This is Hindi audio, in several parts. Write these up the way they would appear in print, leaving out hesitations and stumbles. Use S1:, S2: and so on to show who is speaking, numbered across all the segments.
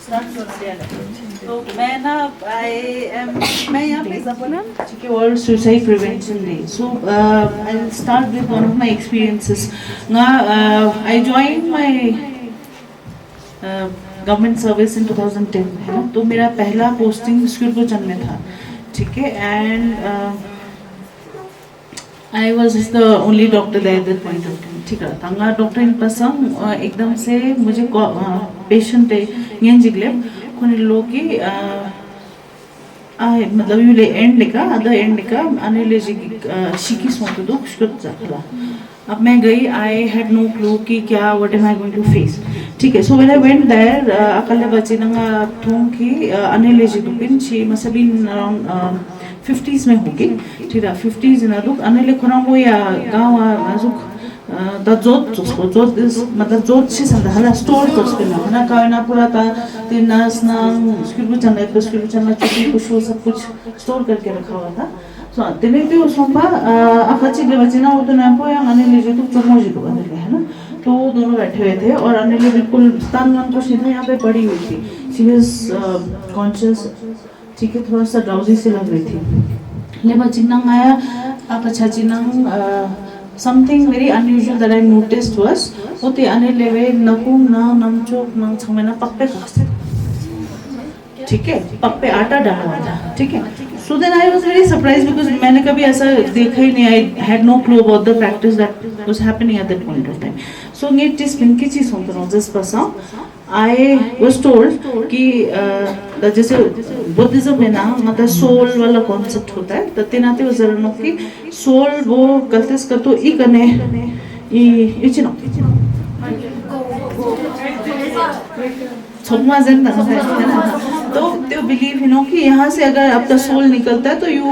S1: तो मैं यहाँ पे world suicide prevention day. So I'll start with one of my experiences. I joined my government service in 2010 है ना. तो मेरा पहला पोस्टिंग स्कूल में था, ठीक है. And I was the only doctor there at that point of time. ठीक है. तंगा डॉक्टर इन पसंद एकदम से मुझे पेशेंट ये जिगले कोने लोग की मतलब यू ले एंड लिखा अदर एंड लिखा अने ले शिकी सोच दो शुद्ध जाखला. अब मैं गई. आई हैड नो क्लू कि क्या what am I going to face. ठीक है. So when I went there अकले बच्चे नंगा थों की अने ले जिगुपिन she must have been around 50s में होगी. ठीक है. 50s ना दुख अने ले खोना वो या गांव आजुक द जोत मतलब जोत से संदा हला स्टोर तो उसके ना कायना पूरा था. तीन नर्स ना स्कूल चलना चुकी कुछ वो सब कुछ स्टोर करके रखा हुआ था. सो तेरे तो उसमें अखची के बच्चे ना वो तो ना पोया अने ले जो तो चुमो जी तो बंदे है ना. तो दोनों बैठे हुए थे और अने ले बिल्कुल तन मन कुछ नहीं था. यहाँ पे पड़ी हुई थी. She was conscious. ठीक है. थोड़ा सा ड्राउजी से लग रही थी. ले बच्ची नंग आया आप अच्छा जी नंग something very unusual that I noticed was होते अने लेवे नकुम ना नमचोक नंग छमेना पक्के खासे. ठीक है. पक्के आटा डाला हुआ था. ठीक है. So then I was very surprised because मैंने कभी ऐसा देखा ही नहीं. I had no clue about the practice that was happening at that point of time. So ये चीज़ पिंकी चीज़ होती है जिस पसा I was told कि जैसे बुद्धिज्म में ना मतलब सोल वाला कॉन्सेप्ट होता है. तो तेनाते वो जरूर कि सोल वो गलती से तो ई कने ई चिनो छुपमा जिंदा है ना. तो बिलीव यू नो कि यहाँ से अगर आपका सोल निकलता है तो यू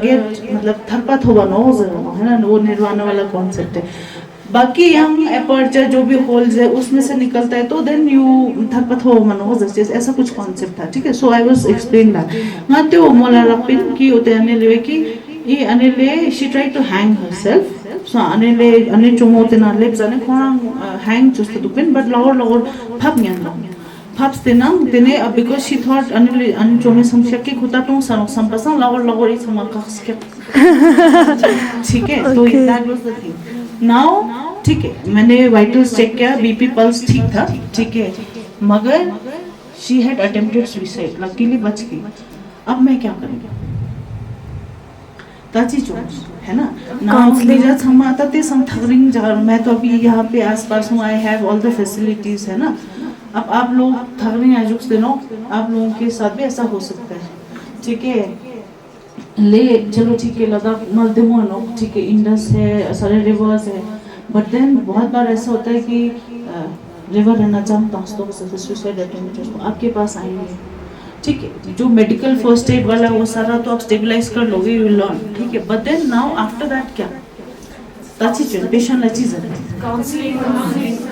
S1: गेट मतलब थरपत होगा नो जरूर है ना. वो निर्वाण वाला कॉन्सेप्ट है. बाकी यंग एपर्चर जो भी होल्स है उसमें से निकलता है तो देन यू थरपत हो मनो जैसे ऐसा कुछ कॉन्सेप्ट था. ठीक है. So I was explain that ना. तो मोला रपिन की होते अने ले कि ये अने ले she try to hang herself. So अने ले अने चुमोते ना ले जाने कोना हैंग जस्ट तो पिन बट लोअर फप न्यान फप्स देना देने बिकॉज शी थॉट अने अन चुमे समशक की खुदा तो संपसा लोअर इस मकास के. ठीक है. तो that was the thing. Now ठीक है. मैंने वाइटल्स चेक किया. बीपी पल्स ठीक था. ठीक है. मगर she had attempted suicide. Luckily बच गई. अब मैं क्या करूँगी ताची चोट है ना. काउंसलिंग हम आता थे सम थरिंग जगह. मैं तो अभी यहाँ पे आसपास हूँ. I have all the facilities है ना. अब आप लोग थरिंग आजुक्स दिनों आप लोगों के साथ भी ऐसा हो सकता है. ठीक है. ले चलो ठीक है. लद्दाख मलदमो नो ठीक है. इंडस है सारे रिवर्स है. बट देन बहुत बार ऐसा होता है कि रिवर रहना चाहता हूँ तो सुसाइड अटेम्प्ट आपके पास आएंगे. ठीक है. जो मेडिकल फर्स्ट एड वाला वो सारा तो आप स्टेबलाइज कर लोगे. You will learn. ठीक है. But then now after that क्या ताची चल पेशेंट ला चीज है काउंसलिंग.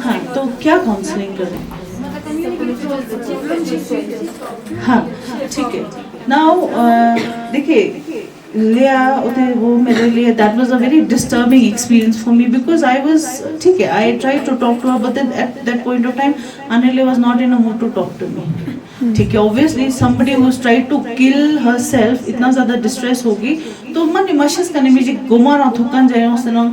S1: हाँ. तो क्या काउंसलिंग करें. हाँ. ठीक है. नाउ देखिए लिया उते वो मेरे लिए that was a very disturbing experience for me because I was ठीक है. I tried to talk to her but then at that point of time Anil was not in a mood to talk to me. ठीक है. Obviously somebody who tried to kill herself इतना ज्यादा डिस्ट्रेस होगी तो मन इमोशंस करने में जो गुमारा थुकन जाए उससे ना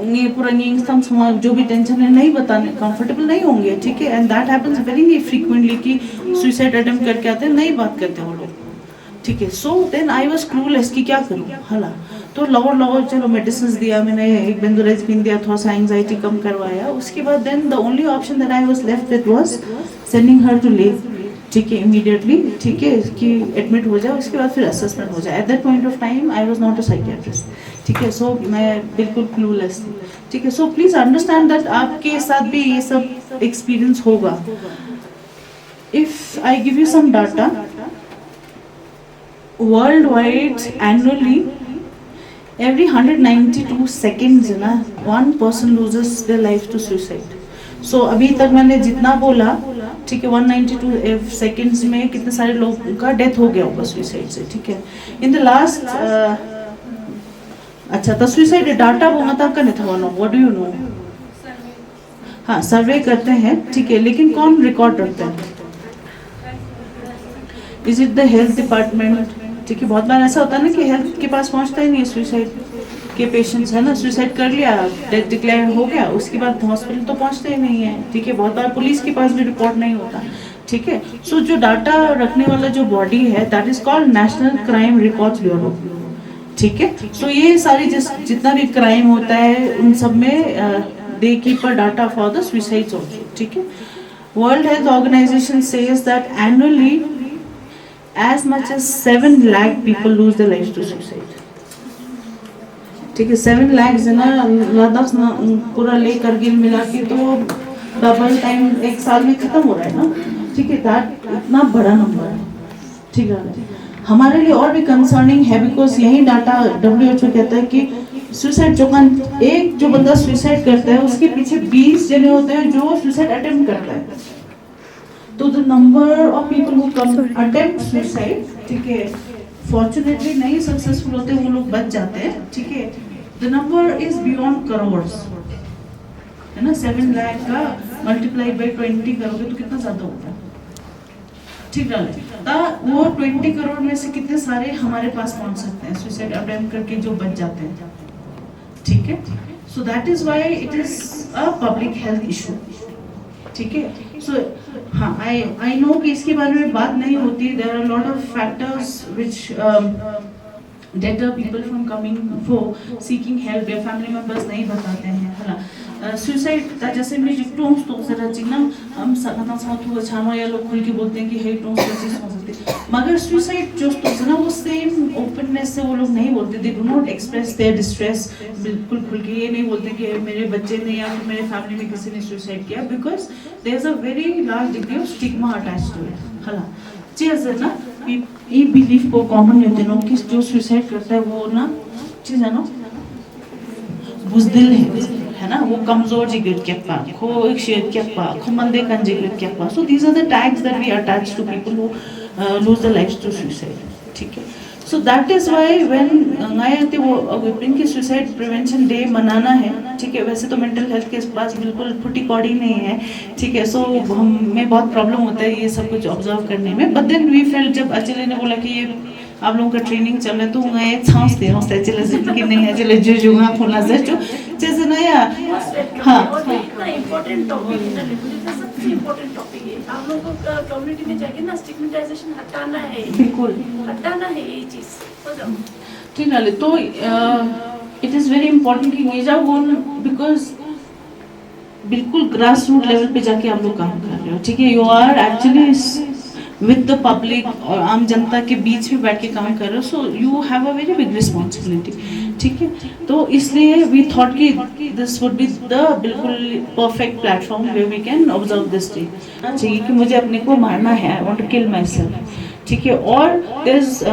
S1: ये पूरा इंसान समाज जो भी टेंशन है नहीं बताने कंफर्टेबल नहीं होंगे. ठीक है. And that happens very frequently कि सुसाइड अटेम्प्ट करके आते हैं नहीं बात करते वो लोग. ठीक है. So then I was clueless कि क्या करूँ हला. तो लोअर चलो मेडिसिन दिया मैंने. एक बेंजोडाइज़ेपिन दिया. थोड़ा सा एंजाइटी कम करवाया. उसके बाद then the only option that I was left with was sending her to leave. ठीक है. इमीडिएटली. ठीक है. कि एडमिट हो जाए. उसके बाद फिर असेसमेंट हो जाए. Eight that point of time I was not a psychiatrist. ठीक है. सो मैं बिल्कुल क्लूलेस थी. ठीक है. सो प्लीज अंडरस्टैंड दैट आपके साथ भी ये सब एक्सपीरियंस होगा. If I give you some data worldwide annually every 192 seconds ना one person loses their life to suicide. So अभी तक मैंने जितना बोला ठीक है 192 सेकेंड्स में कितने सारे लोगों का डेथ हो गया होगा सुसाइड से. ठीक है. इन द लास्ट अच्छा तो सुसाइड डाटा वो मत आपका नहीं था. What do you know. हाँ सर्वे करते हैं. ठीक है. लेकिन कौन रिकॉर्ड रखता है is it the health department? ठीक है, बहुत बार ऐसा होता है ना कि हेल्थ के पास पहुंचता ही नहीं है सुसाइड के पेशेंट्स, है ना, सुसाइड कर लिया, डेथ डिक्लेयर हो गया, उसके बाद हॉस्पिटल तो पहुंचते ही नहीं है। ठीक है, बहुत बार पुलिस के पास भी रिपोर्ट नहीं होता। ठीक है, सो जो डाटा रखने वाला जो बॉडी है that is called national crime records bureau. ठीक है, सो ये सारी जितना भी क्राइम होता है उन सब में they keep a data for the suicides also. ठीक है, World Health Organization says that annually as much as 7 lakh people lose their lives to suicide. ठीक है, 7 लाख जना लद्दाख पूरा ले करगिल मिला के तो डबल टाइम एक साल में खत्म हो रहा है ना। ठीक है, दैट इतना बड़ा नंबर है। ठीक है, हमारे लिए और भी कंसर्निंग है बिकॉज यही डाटा WHO कहता है कि सुसाइड एक जो बंदा सुसाइड करता है उसके पीछे 20 जने होते हैं जो सुसाइड अटेम्प्ट करता है। तो the number of people who come attempt suicide, ठीक है, फॉर्चुनेटली नहीं सक्सेसफुल होते, वो लोग बच जाते हैं। ठीक है, the number is beyond crores, है ना। 7 लाख का मल्टीप्लाई बाय 20 करोगे तो कितना ज्यादा होगा। ठीक है, वो 20 करोड़ में से कितने सारे हमारे पास पहुंच सकते हैं सुसाइड अटेम्प्ट करके जो बच जाते हैं। ठीक है, so that is why it is a public health issue. ठीक है, सो हाँ, आई नो कि इसके बारे में बात नहीं होती। There are lot of factors which deter people from coming for seeking help, या फैमिली मेंबर्स नहीं बताते हैं, है ना। सुसाइड का जैसे मैं टोंस तो जरा चिन्ह हम सना साथ हुआ छामा या लोग खुल के बोलते हैं कि हे टोंस कैसे हो सकते, मगर सुसाइड जो तो ना वो सेम ओपननेस से वो लोग नहीं बोलते। They do not express their distress बिल्कुल खुल के, ये नहीं बोलते कि मेरे बच्चे ने या फिर मेरे फैमिली में किसी ने सुसाइड किया, because there is a very large degree of stigma attached to it, है ना। चीज़ है ना, ये बिलीफ को कॉमन होते हैं कि जो सुसाइड करता है वो ना चीज़ है ना बुज़दिल है ना, वो कमजोर जिगर क्या पा खो एक शेर क्या पा खो मंदे कं जिगर क्या पा। So these are the tags that we attach to people who lose the lives to suicide. ठीक है, so that is why when आते वो अगेन की सुसाइड प्रिवेंशन डे मनाना है। ठीक है, वैसे तो मेंटल हेल्थ के पास बिल्कुल फुटी कौड़ी नहीं है। ठीक है, सो हमें बहुत प्रॉब्लम होता है ये सब कुछ ऑब्जर्व करने में। बट देन वी फेल्ट, जब अचले ने बोला कि ये आप लोगों का ट्रेनिंग चल रहा है तो मैं छांसते हूँ चले कि नहीं है चले जो जुआ खोला जो जैसे ना या हाँ
S2: इतना इम्पोर्टेंट टॉपिक है ना, सबसे इम्पोर्टेंट टॉपिक है। आप लोगों को कम्युनिटी में जाके ना स्टिग्मेटाइजेशन हटाना है,
S1: बिल्कुल
S2: हटाना है ये चीज़।
S1: ठीक है, तो इट इज़ वेरी इम्पोर्टेंट कि ये जाओ बिकॉज बिल्कुल ग्रास रूट लेवल पे जाके आप लोग काम कर रहे हो। ठीक है, you are actually with the public और आम जनता के बीच में बैठ के काम कर रहे हो, so you have a very big responsibility. ठीक है, तो इसलिए वी थॉट कि दिस वुड बी द बिल्कुल perfect platform where we can observe this day. चाहिए कि मुझे अपने को मारना है, I want to kill myself. ठीक है, और there is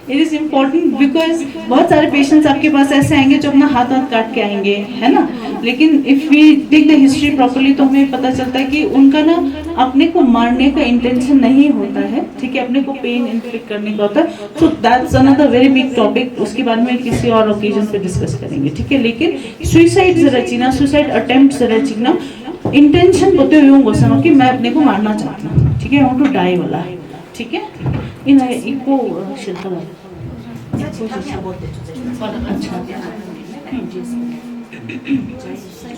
S1: it is important because बहुत सारे पेशेंट्स आपके पास ऐसे आएंगे जो अपना हाथ काट के आएंगे, है ना। लेकिन if we take the history properly तो हमें पता चलता है कि उनका ना अपने को मारने का इंटेंशन नहीं होता है। ठीक है, अपने को पेन इन्फ्लिक्ट करने का होता है। So that's another very big topic, उसके बारे में किसी और ओकेजन पे डिस्कस करेंगे। ठीक है, लेकिन सुसाइड जरा चीना, सुसाइड अटेम्प्ट जरा चीना इंटेंशन बोते हुए घोषणा कि मैं अपने को मारना चाहती हूँ। ठीक है, आई वांट टू डाई वाला। ठीक है, इन इनको शिल्पा अच्छा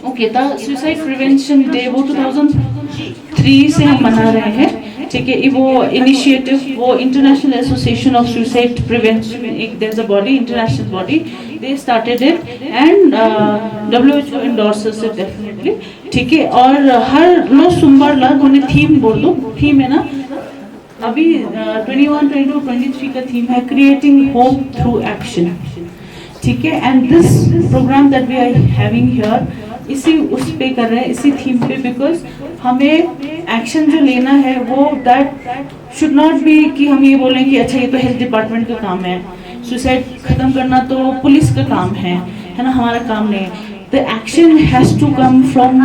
S1: okay, the suicide prevention day वो 2003 से हम मना रहे हैं। ठीक है, वो इनिशिएटिव वो international association of suicide prevention, एक there is a body, international body, they started it and WHO endorses it definitely. ठीक है, और हर रोज सोमवार ला उन्हें थीम बोल दो, थीम है ना अभी 21, 22, 23 का थीम है क्रिएटिंग होप थ्रू एक्शन। ठीक है, and this programme that we are having here इसी उस पे कर रहे हैं, इसी थीम पे, बिकॉज हमें एक्शन जो लेना है वो दैट शुड नॉट बी कि हम ये बोलें कि अच्छा ये तो हेल्थ डिपार्टमेंट का काम है, सुसाइड खत्म करना तो पुलिस का काम है ना, हमारा काम नहीं है। The action has to come from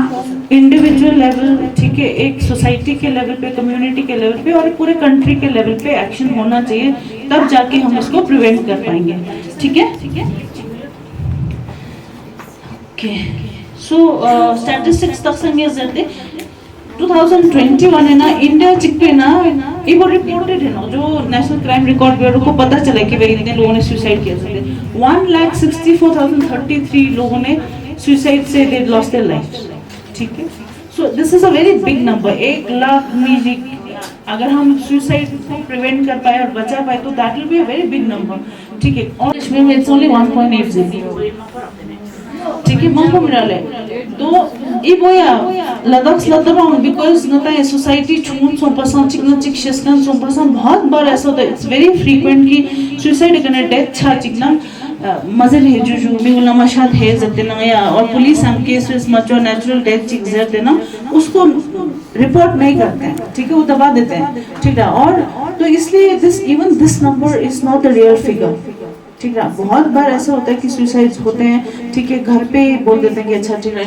S1: individual level. ठीक है, एक सोसाइटी के लेवल पे, कम्युनिटी के लेवल पे और पूरे कंट्री के लेवल पे एक्शन होना चाहिए, तब जाके हम इसको प्रिवेंट कर पाएंगे। ठीक है, ओके, सो स्टॅटिस्टिक्स तक सांगायचं ते 2021 है ना, इंडिया चिक्के ना एक बार रिपोर्टेड है ना, जो नेशनल क्राइम रिकॉर्ड ब्यूरो को पता चला कि भाई इतने लोगों ने सुसाइड किया था। 1,64,033 लोगों ने सुसाइड से दे लॉस्ट देयर लाइफ। ठीक है, so this is a very big number. 1 lakh music, अगर हम सुसाइड को प्रिवेंट कर पाए और बचा पाए तो that will be a very big number. ठीक है, और कश्मीर में इट्स ओनली 1.80। ठीक है, मंगो मिराले तो ई बोया लद्दाख स्लदराउंड बिकॉज नता है सोसाइटी छून सो पसंद चिकना चिक शिस्कन सो पसंद बहुत बार ऐसा होता है। इट्स वेरी फ्रीक्वेंट कि सुसाइड करने डेथ छा चिकना मजे रहे जुजू मिगुला मशाद है जब देना या और पुलिस हम केस मचो नेचुरल डेथ चिक जर देना उसको रिपोर्ट नहीं करते हैं। ठीक है, वो दबा देते हैं। ठीक है, और तो इसलिए this number is not a real figure. ठीक है, बहुत बार ऐसा होता है कि सुसाइड्स होते हैं। ठीक है, घर पे बोल देते हैं कि अच्छा ठीक है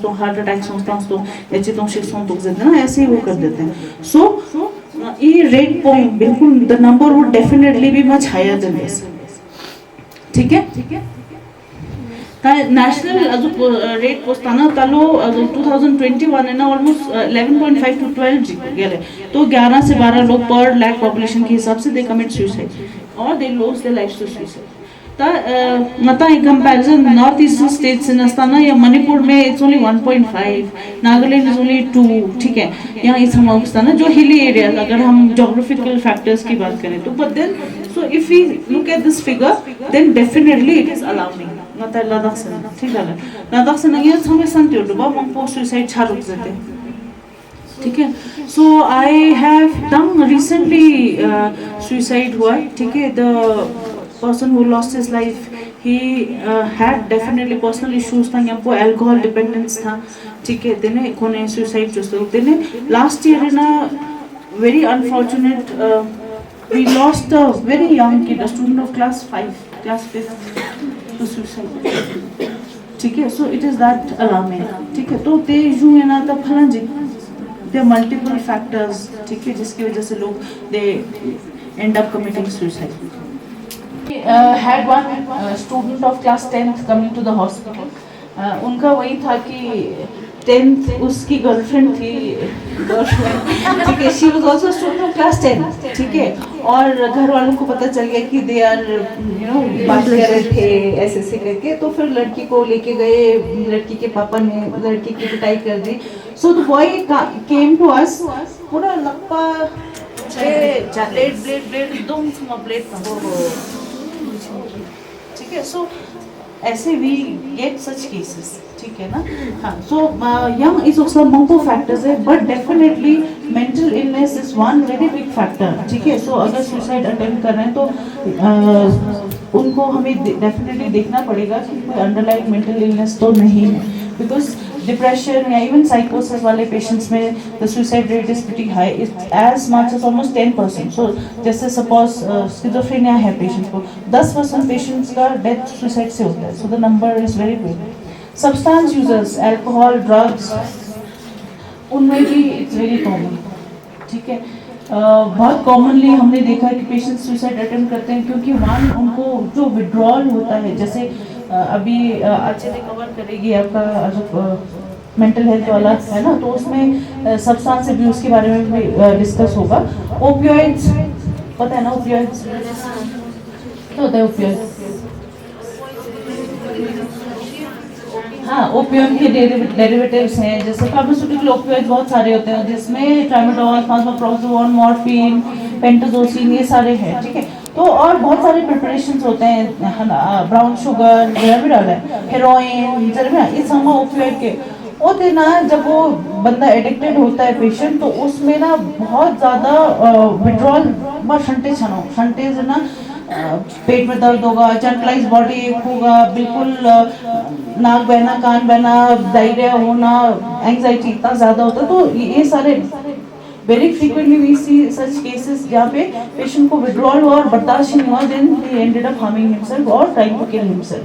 S1: तो हार्ट अटैक सोचता तो ऐसे तो शिक्षण तो ना ऐसे ही वो कर देते हैं। सो ये रेट पॉइंट बिल्कुल the number would definitely be much higher than this. ठीक है, नेशनल जो रेट पोस्ता ना तालो 2021 है ना ऑलमोस्ट 11.5 to 12 गेले, तो 11 से 12 लोग पर लाख पॉपुलेशन के हिसाब से दे कमिट सुसाइड और they lose their lives to suicide. ता मता in comparison north eastern states in अस्ताना या मणिपुर में it's only 1.5, Nagaland is only 2। ठीक है, यहाँ इस हम अस्ताना जो हिली एरियाज, अगर हम ज्योग्राफिकल फैक्टर्स की बात करें तो but then so if we look at this figure then definitely it is alarming. नता लद्दाख से ठीक है, लद्दाख से नहीं हमें संत्यो डुबा मंगपो सुसाइड छा रुक जाते। ठीक है, so I have done recently suicide हुआ। ठीक है, the person who lost his life he had definitely personal issues था, यहाँ पे alcohol dependence था। ठीक है, देने कोने suicide चुस्ते देने last year ना very unfortunate we lost a very young kid, a student of class 5 to suicide। ठीक है, so it is that alarming। ठीक है, तो ते जो है ना तब फलन जी there are multiple factors। ठीक है, जिसकी वजह से लोग they end up committing suicide। had one student of class 10th coming to the hospital। उनका वही था कि 10th उसकी गर्लफ्रेंड थी। ठीक है, she was also student of class 10। ठीक है, और घर वालों को पता चल गया कि they are बात कर रहे थे ऐसे ऐसे करके, तो फिर लड़की को लेके गए। लड़की के पापा ने लड़की की पिटाई कर दी। so the boy came to us पूरा लप्पा ब्लेड एकदम ब्लेड था। ठीक है, सो ऐसे वी गेट सच केसेस। ठीक है ना, हाँ। So young is also multiple factors है, but definitely mental illness is one very big factor. ठीक है, सो अगर सुसाइड अटेम्प्ट कर रहे हैं तो उनको हमें डेफिनेटली देखना पड़ेगा कि कोई अंडरलाइंग मेंटल इलनेस तो नहीं है, बिकॉज डिप्रेशन या इवन साइकोसिस वाले पेशेंट्स में the suicide rate is pretty high, it's as much as almost 10%। So जैसे सपोज स्किज़ोफ्रेनिया है पेशेंट को, 10% पेशेंट्स का डेथ सुसाइड से होता है। So the number is very big. Substance users, alcohol, drugs, उनमें भी इट्स वेरी कॉमन। ठीक है, बहुत कॉमनली हमने देखा है कि पेशेंट्स सुसाइड अटेम्प्ट करते हैं क्योंकि वन उनको जो विड्रॉल होता है, जैसे अभी अच्छे से कवर करेगी आपका जो मेंटल हेल्थ वाला है ना, तो उसमें सब्सटेंस अब्यूज के बारे में भी डिस्कस होगा। ओपियोइड्स पता है ना, ओपियोइड्स क्या होता है? ओपियोइड, हाँ, ओपियम के डेरिवेटिव्स हैं, जैसे फार्मास्यूटिकल ओपियोइड्स बहुत सारे होते हैं जिसमें ट्रामाडोल, फार्माप्रोक्सोन, मॉर्फिन, पेंटाजोसिन, ये सारे हैं। ठीक है, तो और बहुत सारे प्रिपरेशंस होते हैं, ब्राउन शुगर, हेरोइन, ये सब ओपियोइड के होते ना। जब वो बंदा एडिक्टेड होता है पेशेंट, तो उसमें ना बहुत ज़्यादा विड्रॉल शंटे से ना पेट में दर्द होगा, जनरलाइज बॉडी एक होगा, बिल्कुल नाक बहना, कान बहना, डायरिया होना, एंजाइटी इतना ज़्यादा होता है। तो ये सारे very frequently we see such cases जहाँ पे पेशेंट को विड्रॉल हुआ और बर्दाश्त नहीं हुआ, then he ended up harming himself और ट्राइंग टू किल हिमसेल्फ।